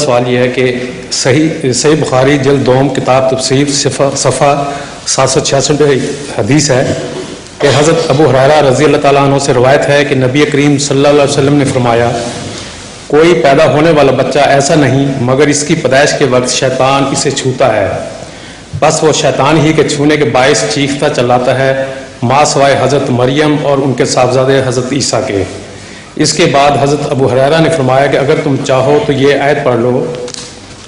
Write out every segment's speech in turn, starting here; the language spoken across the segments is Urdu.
سوال یہ ہے کہ صحیح بخاری جلد دوم کتاب تفسیر صفحہ 766 حدیث ہے کہ حضرت ابو ہریرہ رضی اللہ تعالیٰ عنہ سے روایت ہے کہ نبی کریم صلی اللہ علیہ وسلم نے فرمایا کوئی پیدا ہونے والا بچہ ایسا نہیں مگر اس کی پیدائش کے وقت شیطان اسے چھوتا ہے، بس وہ شیطان ہی کے چھونے کے باعث چیختا چلاتا ہے ما سوائے حضرت مریم اور ان کے صاحبزادے حضرت عیسیٰ کے۔ اس کے بعد حضرت ابو ہریرہ نے فرمایا کہ اگر تم چاہو تو یہ آیت پڑھ لو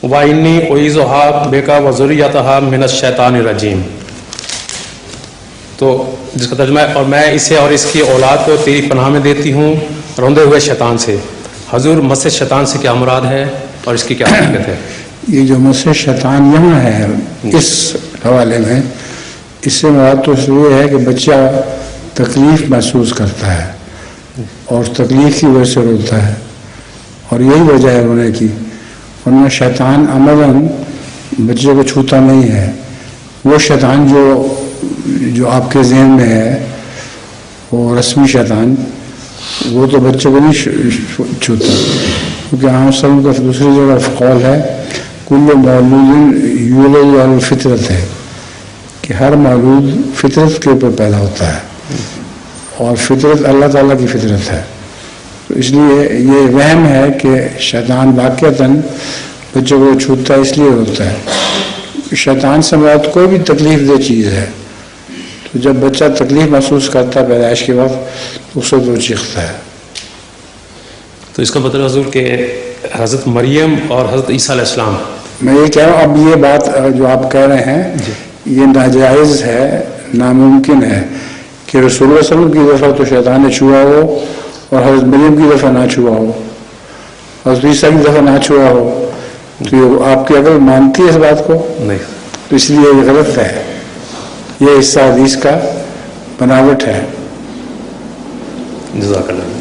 وَإِنِّي أُعِيذُهَا بِكَ وَذُرِّيَّتَهَا مِنَ الشَّيْطَانِ الرَّجِيمِ، تو جس کا ترجمہ ہے اور میں اسے اور اس کی اولاد کو تیری پناہ میں دیتی ہوں روندے ہوئے شیطان سے۔ حضور مس شیطان سے کیا مراد ہے اور اس کی کیا حقیقت ہے؟ یہ جو مس شیطان یہاں ہے اس حوالے میں، اس سے مراد تو یہ ہے کہ بچہ تکلیف محسوس کرتا ہے اور تکلیف کی وجہ سے روتا ہے، اور یہی وجہ ہے رونے کی، ورنہ شیطان عملاً بچے کو چھوتا نہیں ہے۔ وہ شیطان جو آپ کے ذہن میں ہے وہ رسمی شیطان، وہ تو بچے کو نہیں چھوتا، کیونکہ عام سلم کا دوسری جگہ قول ہے کل مولود یولد علی الفطرت ہے کہ ہر مولود فطرت کے اوپر پیدا ہوتا ہے، اور فطرت اللہ تعالیٰ کی فطرت ہے، تو اس لیے یہ وہم ہے کہ شیطان واقعتاً بچے کو چھوتا اس لیے ہوتا ہے۔ شیطان سے مراد کوئی بھی تکلیف دہ چیز ہے، تو جب بچہ تکلیف محسوس کرتا ہے پیدائش کے وقت اس وقت وہ چیختا ہے۔ تو اس کا مطلب حضور کہ حضرت مریم اور حضرت عیسیٰ علیہ السلام، میں یہ کہہ رہا ہوں اب یہ بات جو آپ کہہ رہے ہیں یہ ناجائز ہے، ناممکن ہے کہ رسول اللہ صلی اللہ علیہ وسلم کی دفعہ تو شیطان نے چھوا ہو اور حضرت مریم کی دفعہ نہ چھوا ہو، حضرت عیسیٰ کی دفعہ نہ چھوا ہو، تو یہ آپ کی عقل مانتی ہے اس بات کو؟ نہیں، تو اس لیے یہ غلط ہے، یہ حصہ حدیث کا بناوٹ ہے۔ جزاک اللہ۔